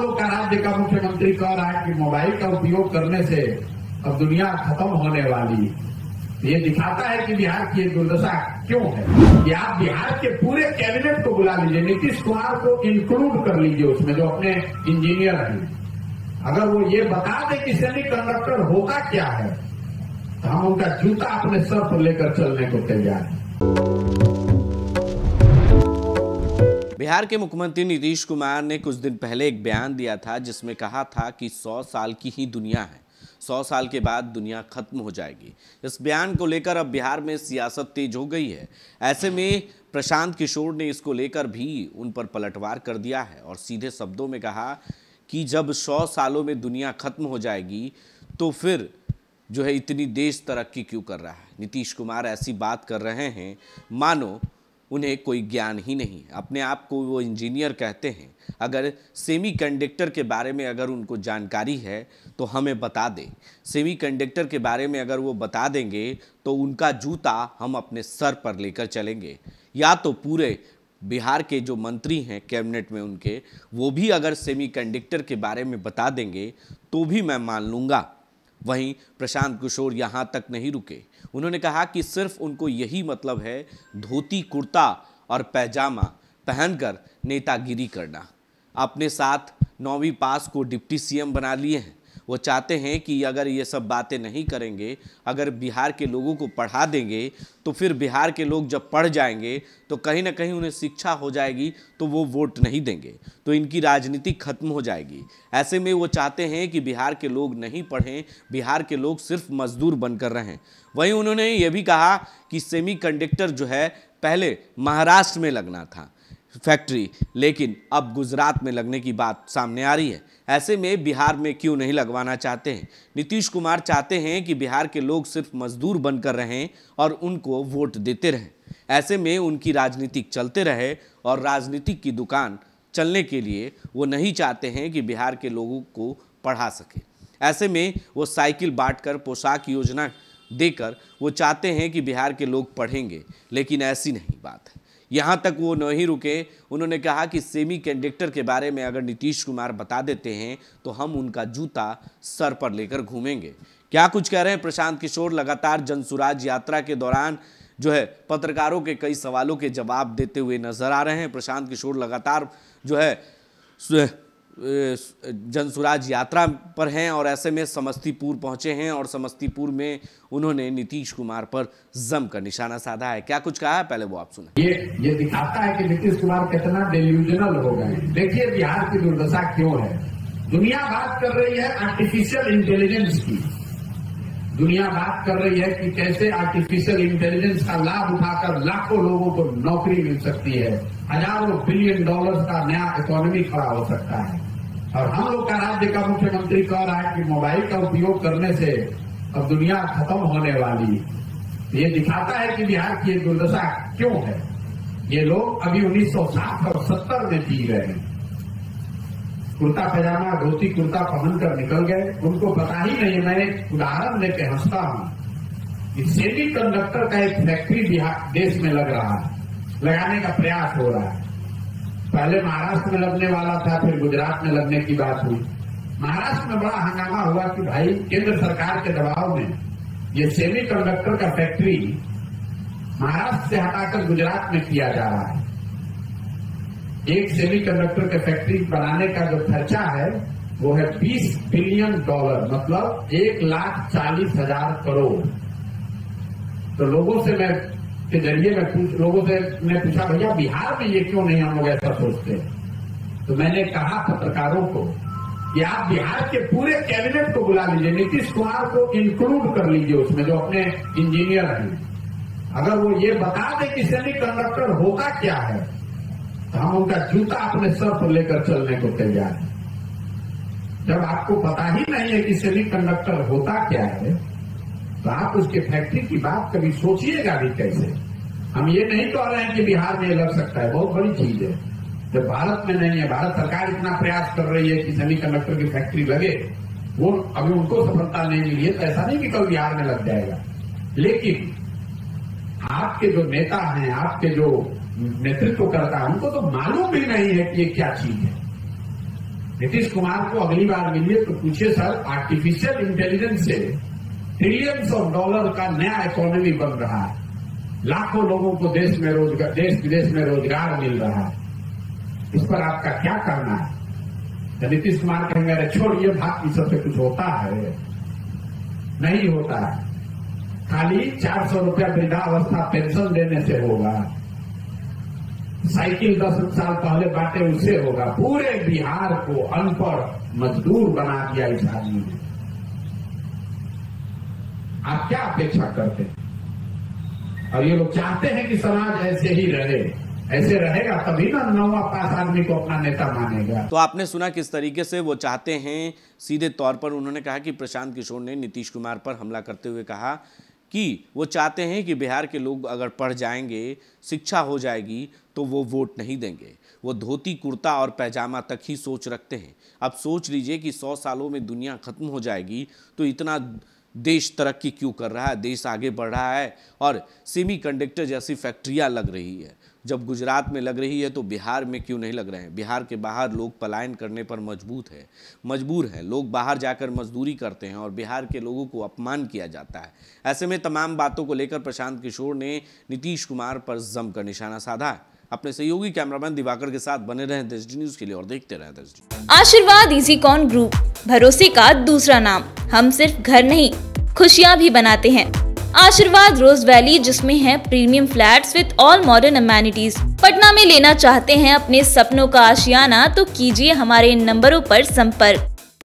लोग का राज्य का मुख्यमंत्री कह रहा है कि मोबाइल का उपयोग करने से अब दुनिया खत्म होने वाली। ये दिखाता है कि बिहार की दुर्दशा क्यों है। कि आप बिहार के पूरे कैबिनेट को बुला लीजिए, नीतीश कुमार को इंक्लूड कर लीजिए उसमें, जो अपने इंजीनियर हैं। अगर वो ये बता दे कि सेमीकंडक्टर होता क्या है, तो हम उनका जूता अपने सर पर लेकर चलने को तैयार हैं। बिहार के मुख्यमंत्री नीतीश कुमार ने कुछ दिन पहले एक बयान दिया था जिसमें कहा था कि 100 साल की ही दुनिया है, 100 साल के बाद दुनिया खत्म हो जाएगी। इस बयान को लेकर अब बिहार में सियासत तेज हो गई है। ऐसे में प्रशांत किशोर ने इसको लेकर भी उन पर पलटवार कर दिया है और सीधे शब्दों में कहा कि जब 100 सालों में दुनिया खत्म हो जाएगी तो फिर जो है इतनी देश तरक्की क्यों कर रहा है। नीतीश कुमार ऐसी बात कर रहे हैं मानो उन्हें कोई ज्ञान ही नहीं। अपने आप को वो इंजीनियर कहते हैं। अगर सेमीकंडक्टर के बारे में अगर उनको जानकारी है तो हमें बता दें। सेमीकंडक्टर के बारे में अगर वो बता देंगे तो उनका जूता हम अपने सर पर लेकर चलेंगे। या तो पूरे बिहार के जो मंत्री हैं कैबिनेट में उनके, वो भी अगर सेमीकंडक्टर के बारे में बता देंगे तो भी मैं मान लूँगा। वहीं प्रशांत किशोर यहाँ तक नहीं रुके। उन्होंने कहा कि सिर्फ उनको यही मतलब है धोती कुर्ता और पैजामा पहनकर नेतागिरी करना। अपने साथ 9वीं पास को डिप्टी सीएम बना लिए हैं। वो चाहते हैं कि अगर ये सब बातें नहीं करेंगे, अगर बिहार के लोगों को पढ़ा देंगे तो फिर बिहार के लोग जब पढ़ जाएंगे तो कहीं ना कहीं उन्हें शिक्षा हो जाएगी तो वो वोट नहीं देंगे, तो इनकी राजनीति खत्म हो जाएगी। ऐसे में वो चाहते हैं कि बिहार के लोग नहीं पढ़ें, बिहार के लोग सिर्फ मजदूर बनकर रहें। वहीं उन्होंने ये भी कहा कि सेमीकंडक्टर जो है पहले महाराष्ट्र में लगना था फैक्ट्री, लेकिन अब गुजरात में लगने की बात सामने आ रही है। ऐसे में बिहार में क्यों नहीं लगवाना चाहते हैं। नीतीश कुमार चाहते हैं कि बिहार के लोग सिर्फ मजदूर बनकर रहें और उनको वोट देते रहें। ऐसे में उनकी राजनीतिक चलते रहे और राजनीतिक की दुकान चलने के लिए वो नहीं चाहते हैं कि बिहार के लोगों को पढ़ा सके। ऐसे में वो साइकिल बांटकर, पोशाक योजना देकर वो चाहते हैं कि बिहार के लोग पढ़ेंगे, लेकिन ऐसी नहीं बात है। यहाँ तक वो नहीं रुके। उन्होंने कहा कि सेमीकंडक्टर के बारे में अगर नीतीश कुमार बता देते हैं तो हम उनका जूता सर पर लेकर घूमेंगे। क्या कुछ कह रहे हैं प्रशांत किशोर। लगातार जनसुराज यात्रा के दौरान जो है पत्रकारों के कई सवालों के जवाब देते हुए नजर आ रहे हैं। प्रशांत किशोर लगातार जो है जनसुराज यात्रा पर हैं और ऐसे में समस्तीपुर पहुंचे हैं और समस्तीपुर में उन्होंने नीतीश कुमार पर जमकर निशाना साधा है। क्या कुछ कहा है, पहले वो आप सुने। ये दिखाता है कि नीतीश कुमार कितना डेल्यूजनल हो गए। देखिए बिहार की दुर्दशा क्यों है। दुनिया बात कर रही है आर्टिफिशियल इंटेलिजेंस की। दुनिया बात कर रही है कि कैसे आर्टिफिशियल इंटेलिजेंस का लाभ उठाकर लाखों लोगों को नौकरी मिल सकती है, हजारों बिलियन डॉलर्स का नया इकोनॉमी खड़ा हो सकता है। और हम लोग का राज्य का मुख्यमंत्री कह रहा है कि मोबाइल का उपयोग करने से अब दुनिया खत्म होने वाली। ये दिखाता है कि बिहार की दुर्दशा क्यों है। ये लोग अभी 1960 और 70 में जी रहे हैं। कुर्ता पैजामा, धोती कुर्ता पहनकर निकल गए। उनको पता ही नहीं। मैं एक उदाहरण लेके हंसता हूं कि सेमीकंडक्टर का एक फैक्ट्री बिहार देश में लग रहा है, लगाने का प्रयास हो रहा है। पहले महाराष्ट्र में लगने वाला था, फिर गुजरात में लगने की बात हुई। महाराष्ट्र में बड़ा हंगामा हुआ कि भाई केंद्र सरकार के दबाव में ये सेमीकंडक्टर का फैक्ट्री महाराष्ट्र से हटाकर गुजरात में किया जा रहा है। एक सेमीकंडक्टर के फैक्ट्री बनाने का जो खर्चा है वो है $20 बिलियन, मतलब 1,40,000 करोड़। तो लोगों से मैं के जरिए लोगों से मैं पूछा, भैया बिहार में ये क्यों नहीं हम लोग ऐसा सोचते। तो मैंने कहा पत्रकारों को कि आप बिहार के पूरे कैबिनेट को बुला लीजिए, नीतीश कुमार को इंक्लूड कर लीजिए उसमें, जो अपने इंजीनियर हैं। अगर वो ये बता दे कि सेमीकंडक्टर होता क्या है, तो हम उनका जूता अपने सर पर लेकर चलने को तैयार हैं। जब आपको पता ही नहीं है कि सेमीकंडक्टर होता क्या है, तो आप उसके फैक्ट्री की बात कभी सोचिएगा भी कैसे। हम ये नहीं कह रहे हैं कि बिहार में लग सकता है, बहुत बड़ी चीज है। जब भारत में नहीं है, भारत सरकार इतना प्रयास कर रही है कि सेमीकंडक्टर की फैक्ट्री लगे, वो अभी उनको सफलता नहीं मिली है, तो ऐसा नहीं कि कल बिहार में लग जाएगा। लेकिन आपके जो नेता हैं, आपके जो नेतृत्व करता है, उनको तो मालूम भी नहीं है कि ये क्या चीज है। नीतीश कुमार को अगली बार मिलिए तो पूछिए सर, आर्टिफिशियल इंटेलिजेंस से ट्रिलियंस ऑफ डॉलर का नया इकोनॉमी बन रहा है, लाखों लोगों को देश विदेश में रोजगार मिल रहा है, इस पर आपका क्या करना है? तो नीतीश कुमार कहेंगे अरे छोड़िए, बाकी सबसे कुछ होता है? नहीं होता है। खाली 400 रुपया वृद्धावस्था पेंशन देने से होगा, साइकिल 10 साल पहले बांटे उससे होगा। पूरे बिहार को अनपढ़ मजदूर बना दिया इस आदमी ने। आप क्या अपेक्षा करते हैं? और ये लोग चाहते हैं कि समाज ऐसे ही रहे, ऐसे रहेगा तभी ना 9वां पास आदमी को अपना नेता मानेगा। तो आपने सुना किस तरीके से वो चाहते हैं। सीधे तौर पर उन्होंने कहा कि प्रशांत किशोर ने नीतीश कुमार पर हमला करते हुए कहा कि वो चाहते हैं कि बिहार के लोग अगर पढ़ जाएंगे, शिक्षा हो जाएगी तो वो वोट नहीं देंगे। वो धोती कुर्ता और पैजामा तक ही सोच रखते हैं। अब सोच लीजिए कि 100 सालों में दुनिया खत्म हो जाएगी तो इतना देश तरक्की क्यों कर रहा है, देश आगे बढ़ रहा है और सेमीकंडक्टर जैसी फैक्ट्रियां लग रही है। जब गुजरात में लग रही है तो बिहार में क्यों नहीं लग रहे हैं? बिहार के बाहर लोग पलायन करने पर मजबूर हैं। लोग बाहर जाकर मजदूरी करते हैं और बिहार के लोगों को अपमान किया जाता है। ऐसे में तमाम बातों को लेकर प्रशांत किशोर ने नीतीश कुमार पर जमकर निशाना साधा है। अपने सहयोगी कैमरामैन दिवाकर के साथ बने रहें देश न्यूज के लिए और देखते रहें देश। आशीर्वाद इजीकॉन ग्रुप, भरोसे का दूसरा नाम। हम सिर्फ घर नहीं, खुशियां भी बनाते हैं। आशीर्वाद रोज वैली, जिसमें है premium flats with all modern amenities. Patna में लेना चाहते हैं अपने सपनों का आशियाना तो कीजिए हमारे इन नंबरों पर संपर्क।